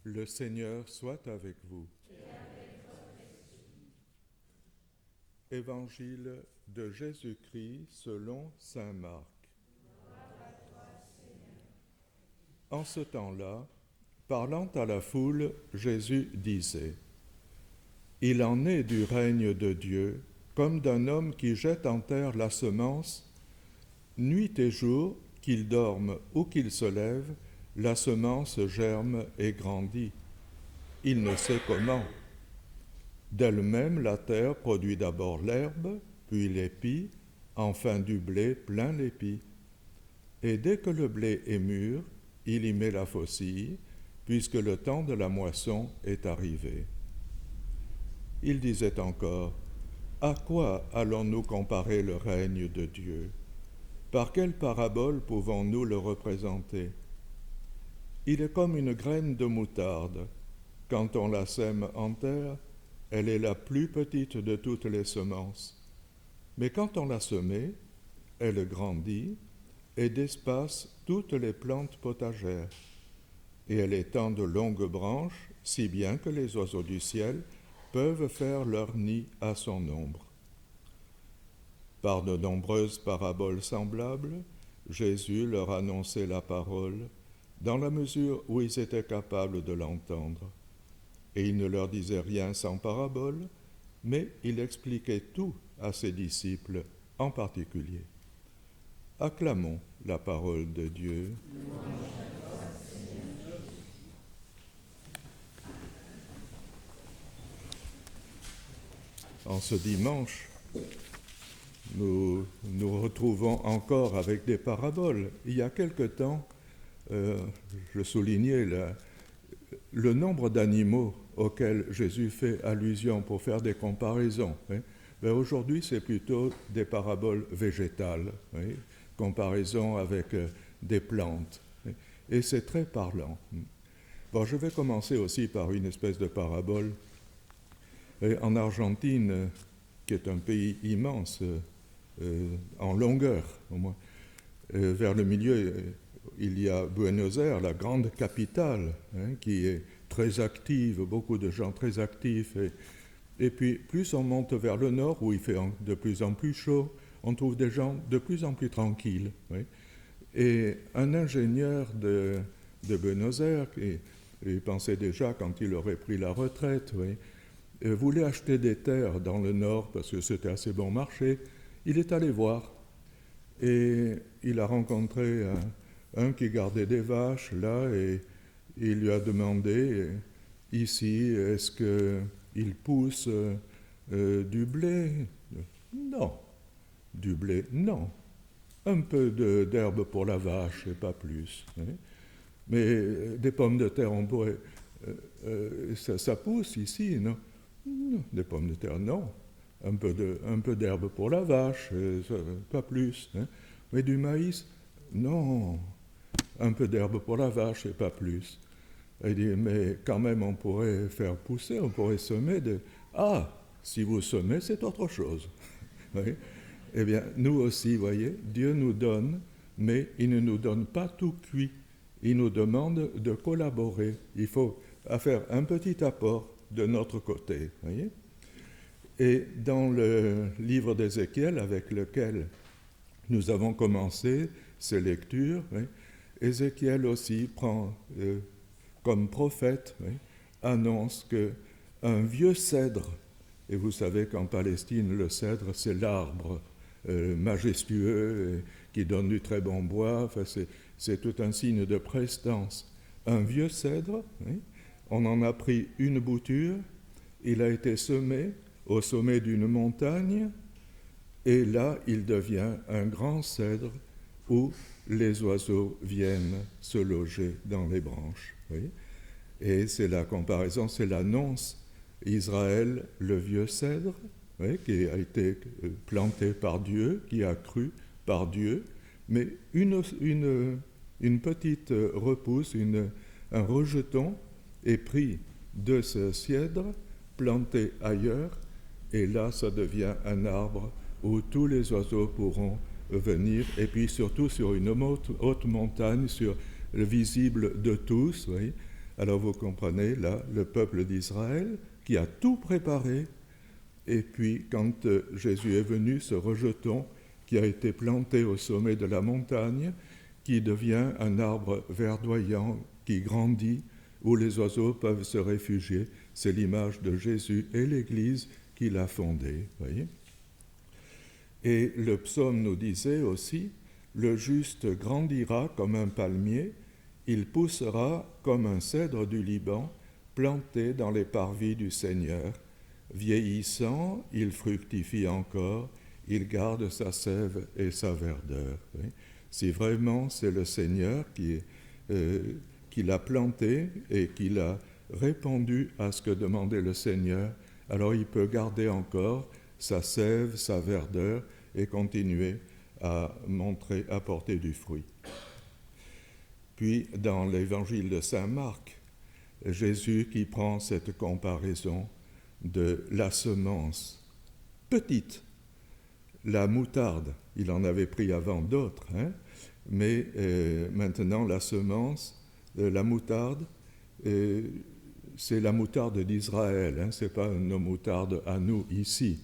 Le Seigneur soit avec vous. Évangile de Jésus-Christ selon saint Marc. En ce temps-là, parlant à la foule, Jésus disait : Il en est du règne de Dieu, comme d'un homme qui jette en terre la semence. Nuit et jour, qu'il dorme ou qu'il se lève, la semence germe et grandit. Il ne sait comment. D'elle-même, la terre produit d'abord l'herbe, puis l'épi, enfin du blé plein l'épi. Et dès que le blé est mûr, il y met la faucille, puisque le temps de la moisson est arrivé. Il disait encore : À quoi allons-nous comparer le règne de Dieu ? Par quelle parabole pouvons-nous le représenter ? Il est comme une graine de moutarde. Quand on la sème en terre, elle est la plus petite de toutes les semences. Mais quand on l'a semée, elle grandit et d'espace toutes les plantes potagères. Et elle étend de longues branches, si bien que les oiseaux du ciel peuvent faire leur nid à son ombre. Par de nombreuses paraboles semblables, Jésus leur annonçait la parole, dans la mesure où ils étaient capables de l'entendre. Et il ne leur disait rien sans parabole, mais il expliquait tout à ses disciples en particulier. Acclamons la parole de Dieu. En ce dimanche, nous nous retrouvons encore avec des paraboles. Il y a quelque temps, je soulignais le nombre d'animaux auxquels Jésus fait allusion pour faire des comparaisons. Mais aujourd'hui, c'est plutôt des paraboles végétales, comparaison avec des plantes. Et c'est très parlant. Bon, je vais commencer aussi par une espèce de parabole. En Argentine, qui est un pays immense, en longueur au moins, vers le milieu, il y a Buenos Aires, la grande capitale, qui est très active, beaucoup de gens très actifs. Et puis, plus on monte vers le nord, où il fait de plus en plus chaud, on trouve des gens de plus en plus tranquilles. Et un ingénieur de Buenos Aires, il pensait déjà quand il aurait pris la retraite, voulait acheter des terres dans le nord parce que c'était assez bon marché. Il est allé voir et il a rencontré un qui gardait des vaches là et il lui a demandé ici, est-ce qu'il pousse du blé ? Non. Du blé ? Non. Un peu d'herbe pour la vache et pas plus. Mais des pommes de terre, on pourrait... ça pousse ici, non ? Des pommes de terre, non. Un peu d'herbe pour la vache, pas plus. Mais du maïs, non. Un peu d'herbe pour la vache et pas plus. Il dit, mais quand même, on pourrait faire pousser, on pourrait semer de... Ah, si vous semez, c'est autre chose. Oui. Eh bien, nous aussi, voyez, Dieu nous donne, mais il ne nous donne pas tout cuit. Il nous demande de collaborer. Il faut faire un petit apport de notre côté, voyez. Et dans le livre d'Ézéchiel, avec lequel nous avons commencé ces lectures, Ézéchiel aussi prend comme prophète, annonce qu'un vieux cèdre, et vous savez qu'en Palestine, le cèdre, c'est l'arbre majestueux qui donne du très bon bois, enfin, c'est tout un signe de prestance. Un vieux cèdre, on en a pris une bouture, il a été semé au sommet d'une montagne, et là, il devient un grand cèdre où les oiseaux viennent se loger dans les branches. Oui. Et c'est la comparaison, c'est l'annonce. Israël, le vieux cèdre, qui a été planté par Dieu, qui a cru par Dieu, mais une petite repousse, un rejeton est pris de ce cèdre, planté ailleurs, et là, ça devient un arbre où tous les oiseaux pourront venir, et puis surtout sur une haute montagne, visible de tous, Alors vous comprenez, là, le peuple d'Israël qui a tout préparé, et puis quand Jésus est venu, ce rejeton qui a été planté au sommet de la montagne, qui devient un arbre verdoyant, qui grandit, où les oiseaux peuvent se réfugier, c'est l'image de Jésus et l'Église qu'il a fondée. Voyez ? Et le psaume nous disait aussi, le juste grandira comme un palmier, il poussera comme un cèdre du Liban, planté dans les parvis du Seigneur. Vieillissant, il fructifie encore, il garde sa sève et sa verdeur. Oui. Si vraiment c'est le Seigneur qui l'a planté et qui l'a répondu à ce que demandait le Seigneur, alors il peut garder encore sa sève, sa verdeur et continuer à porter du fruit. Puis, dans l'évangile de saint Marc, Jésus qui prend cette comparaison de la semence petite, la moutarde, il en avait pris avant d'autres, mais maintenant la semence, la moutarde, c'est la moutarde d'Israël, ce n'est pas nos moutardes à nous ici.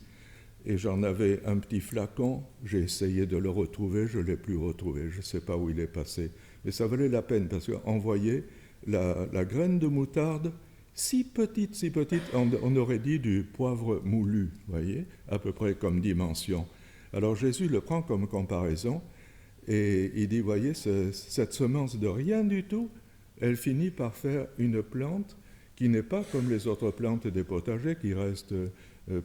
Et j'en avais un petit flacon, j'ai essayé de le retrouver, je ne l'ai plus retrouvé, je ne sais pas où il est passé. Mais ça valait la peine, parce qu'on voyait la graine de moutarde, si petite, on aurait dit du poivre moulu, voyez, à peu près comme dimension. Alors Jésus le prend comme comparaison, et il dit, voyez, cette semence de rien du tout, elle finit par faire une plante qui n'est pas comme les autres plantes des potagers qui restent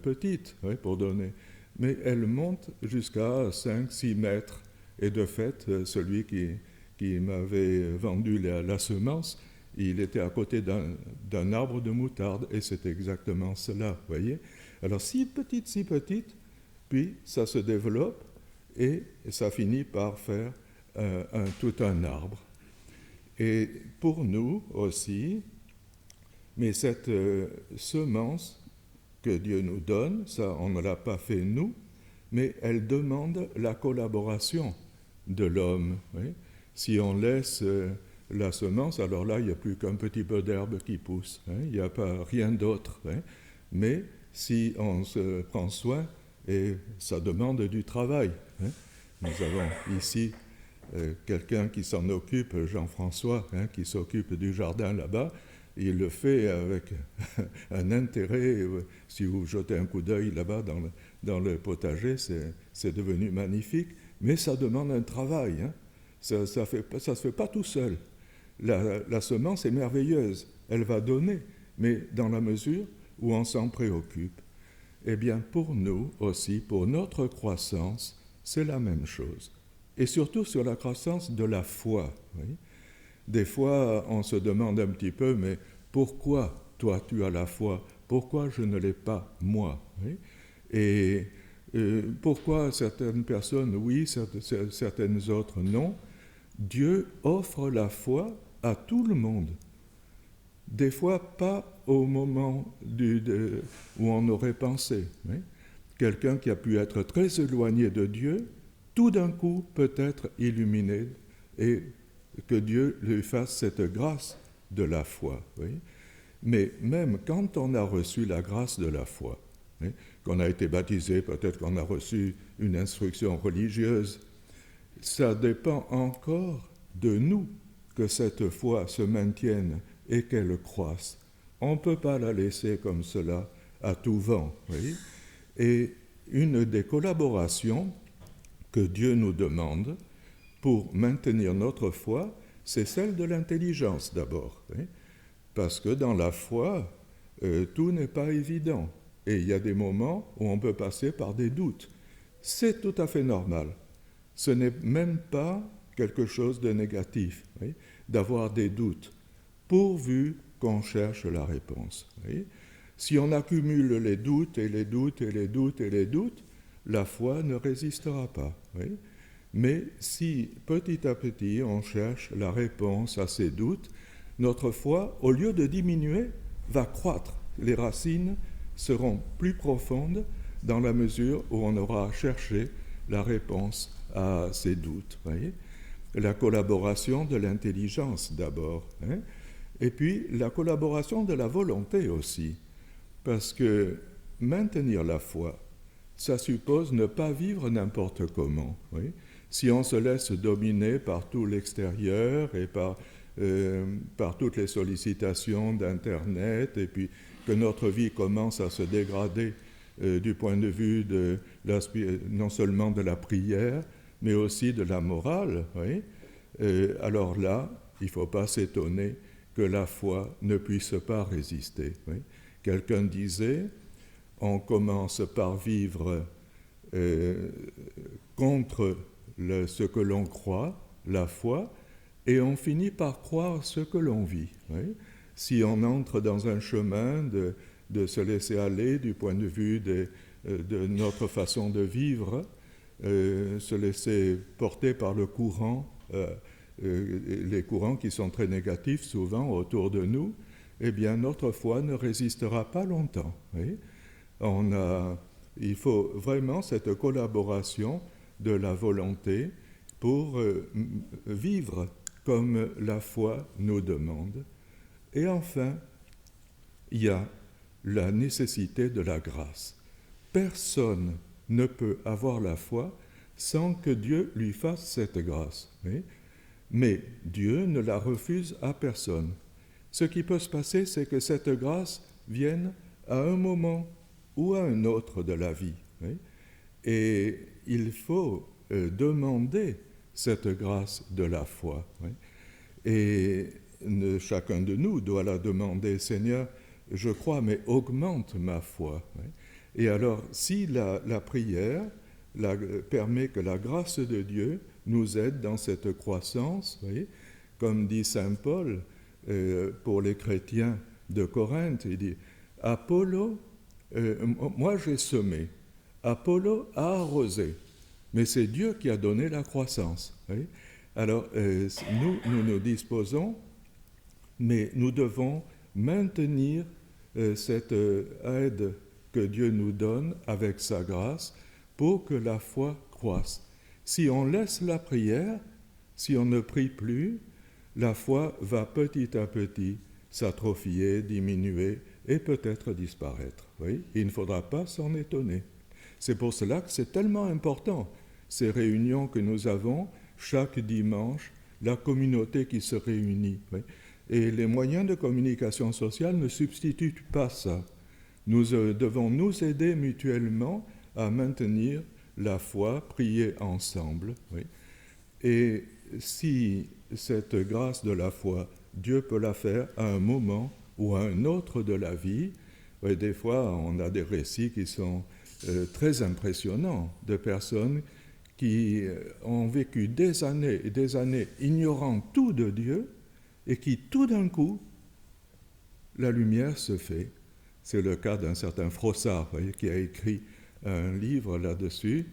petite, pour donner, mais elle monte jusqu'à 5-6 mètres. Et de fait, celui qui m'avait vendu la semence, il était à côté d'un arbre de moutarde, et c'est exactement cela, voyez. Alors si petite, puis ça se développe, et ça finit par faire tout un arbre. Et pour nous aussi, mais cette semence que Dieu nous donne, ça on ne l'a pas fait nous, mais elle demande la collaboration de l'homme. Oui. Si on laisse la semence, alors là il n'y a plus qu'un petit peu d'herbe qui pousse, il n'y a pas rien d'autre. Mais si on se prend soin, et ça demande du travail. Nous avons ici quelqu'un qui s'en occupe, Jean-François, qui s'occupe du jardin là-bas. Il le fait avec un intérêt. Si vous jetez un coup d'œil là-bas dans le potager, c'est devenu magnifique, mais ça demande un travail. Ça ne se fait pas tout seul. La semence est merveilleuse, elle va donner, mais dans la mesure où on s'en préoccupe. Eh bien, pour nous aussi, pour notre croissance, c'est la même chose. Et surtout sur la croissance de la foi. Oui. Des fois, on se demande un petit peu, mais pourquoi toi tu as la foi? Pourquoi je ne l'ai pas moi? Oui. Et pourquoi certaines personnes oui, certaines autres non? Dieu offre la foi à tout le monde. Des fois, pas au moment où on aurait pensé. Oui. Quelqu'un qui a pu être très éloigné de Dieu, tout d'un coup peut être illuminé et que Dieu lui fasse cette grâce de la foi. Oui. Mais même quand on a reçu la grâce de la foi, oui, qu'on a été baptisé, peut-être qu'on a reçu une instruction religieuse, ça dépend encore de nous que cette foi se maintienne et qu'elle croisse. On ne peut pas la laisser comme cela à tout vent. Oui. Et une des collaborations que Dieu nous demande pour maintenir notre foi, c'est celle de l'intelligence d'abord. Oui. Parce que dans la foi, tout n'est pas évident. Et il y a des moments où on peut passer par des doutes. C'est tout à fait normal. Ce n'est même pas quelque chose de négatif, oui, d'avoir des doutes, pourvu qu'on cherche la réponse. Oui. Si on accumule les doutes et les doutes et les doutes et les doutes, la foi ne résistera pas. Oui. Mais si petit à petit on cherche la réponse à ces doutes, notre foi, au lieu de diminuer, va croître. Les racines seront plus profondes dans la mesure où on aura cherché la réponse à ces doutes. Voyez. La collaboration de l'intelligence d'abord. Et puis la collaboration de la volonté aussi, parce que maintenir la foi, ça suppose ne pas vivre n'importe comment. Oui. Si on se laisse dominer par tout l'extérieur et par toutes les sollicitations d'Internet, et puis que notre vie commence à se dégrader du point de vue non seulement de la prière, mais aussi de la morale, oui, alors là, il ne faut pas s'étonner que la foi ne puisse pas résister. Oui. Quelqu'un disait, on commence par vivre contre ce que l'on croit, la foi, et on finit par croire ce que l'on vit. Oui. Si on entre dans un chemin de se laisser aller du point de vue de notre façon de vivre, se laisser porter par le courant, les courants qui sont très négatifs souvent autour de nous, eh bien notre foi ne résistera pas longtemps. Oui. Il faut vraiment cette collaboration de la volonté pour vivre comme la foi nous demande. Et enfin, il y a la nécessité de la grâce. Personne ne peut avoir la foi sans que Dieu lui fasse cette grâce. Oui. Mais Dieu ne la refuse à personne. Ce qui peut se passer, c'est que cette grâce vienne à un moment ou à un autre de la vie. Oui. Et il faut demander cette grâce de la foi. Oui. Et chacun de nous doit la demander, Seigneur, je crois, mais augmente ma foi. Oui. Et alors, si la prière permet que la grâce de Dieu nous aide dans cette croissance, oui, comme dit saint Paul pour les chrétiens de Corinthe, il dit « Apollo, moi j'ai semé, Apollo a arrosé, mais c'est Dieu qui a donné la croissance. Oui. » Alors, nous disposons, mais nous devons maintenir cette aide que Dieu nous donne avec sa grâce pour que la foi croisse. Si on laisse la prière, si on ne prie plus, la foi va petit à petit s'atrophier, diminuer et peut-être disparaître. Oui, il ne faudra pas s'en étonner. C'est pour cela que c'est tellement important, ces réunions que nous avons chaque dimanche, la communauté qui se réunit. Oui. Et les moyens de communication sociale ne substituent pas ça. Nous devons nous aider mutuellement à maintenir la foi, prier ensemble. Oui. Et si cette grâce de la foi, Dieu peut la faire à un moment ou à un autre de la vie, oui, des fois on a des récits qui sont très impressionnants de personnes qui ont vécu des années et des années ignorant tout de Dieu et qui tout d'un coup, la lumière se fait. C'est le cas d'un certain Froissart, voyez, qui a écrit un livre là-dessus,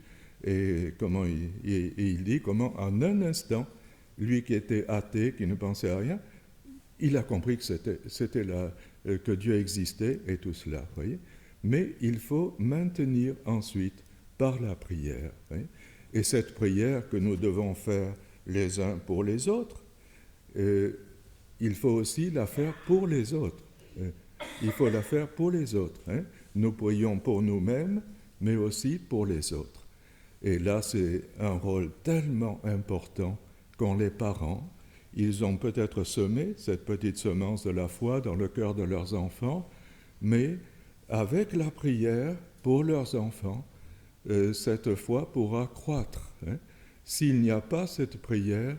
et comment il dit comment en un instant, lui qui était athée, qui ne pensait à rien, il a compris que que Dieu existait et tout cela. Voyez. Mais il faut maintenir ensuite par la prière. Voyez. Et cette prière que nous devons faire les uns pour les autres, il faut aussi la faire pour les autres. Il faut la faire pour les autres. Hein. Nous prions pour nous-mêmes, mais aussi pour les autres. Et là, c'est un rôle tellement important qu'ont les parents. Ils ont peut-être semé cette petite semence de la foi dans le cœur de leurs enfants, mais avec la prière pour leurs enfants, cette foi pourra croître. Hein. S'il n'y a pas cette prière,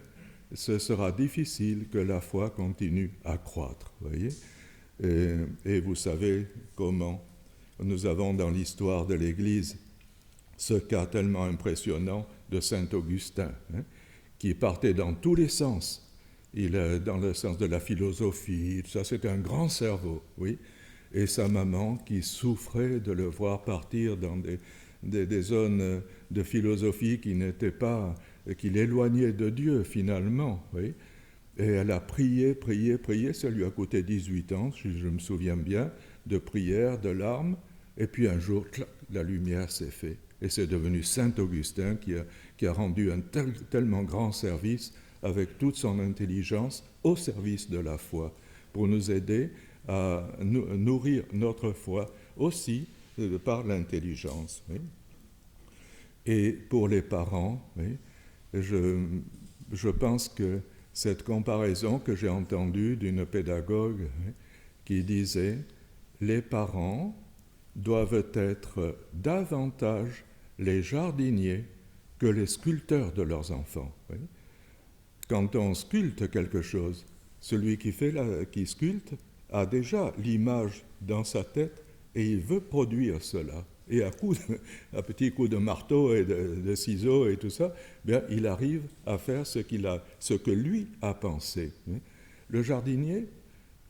ce sera difficile que la foi continue à croître. Voyez. Et vous savez comment nous avons dans l'histoire de l'Église ce cas tellement impressionnant de saint Augustin, hein, qui partait dans tous les sens. Dans le sens de la philosophie, ça c'était un grand cerveau, oui. Et sa maman qui souffrait de le voir partir dans des zones de philosophie qui l'éloignaient de Dieu finalement, oui. Et elle a prié, ça lui a coûté 18 ans, si je me souviens bien, de prières, de larmes, et puis un jour, clac, la lumière s'est faite. Et c'est devenu saint Augustin qui a rendu un tellement grand service avec toute son intelligence au service de la foi. pour nous aider à nourrir notre foi aussi par l'intelligence. Oui. Et pour les parents, oui, je pense que cette comparaison que j'ai entendue d'une pédagogue, oui, qui disait « Les parents doivent être davantage les jardiniers que les sculpteurs de leurs enfants. » Oui. Quand on sculpte quelque chose, celui qui sculpte a déjà l'image dans sa tête et il veut produire cela. Et à petits coups de marteau et de ciseaux et tout ça, bien, il arrive à faire ce que lui a pensé. Le jardinier,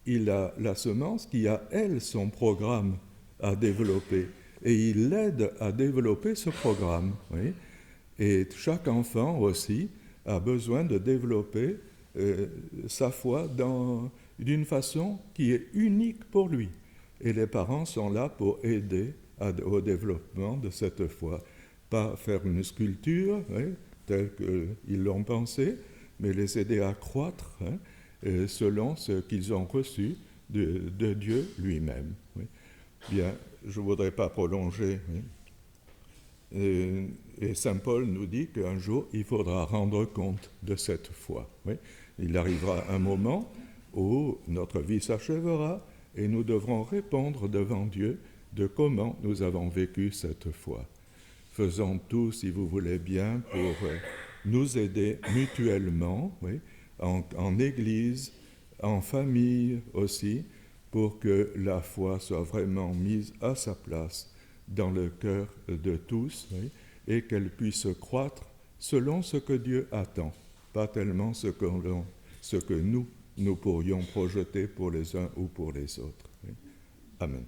il a la semence qui a, elle, son programme à développer. Et il l'aide à développer ce programme. Oui. Et chaque enfant aussi a besoin de développer sa foi d'une façon qui est unique pour lui. Et les parents sont là pour aider au développement de cette foi. Pas faire une sculpture, oui, telle qu'ils l'ont pensé, mais les aider à croître selon ce qu'ils ont reçu de Dieu lui-même. Oui. Bien, je ne voudrais pas prolonger. Oui. Et saint Paul nous dit qu'un jour, il faudra rendre compte de cette foi. Oui. Il arrivera un moment où notre vie s'achèvera et nous devrons répondre devant Dieu de comment nous avons vécu cette foi. Faisons tout, si vous voulez bien, pour nous aider mutuellement, oui, en Église, en famille aussi, pour que la foi soit vraiment mise à sa place dans le cœur de tous, oui, et qu'elle puisse croître selon ce que Dieu attend, pas tellement ce que nous pourrions projeter pour les uns ou pour les autres. Oui. Amen.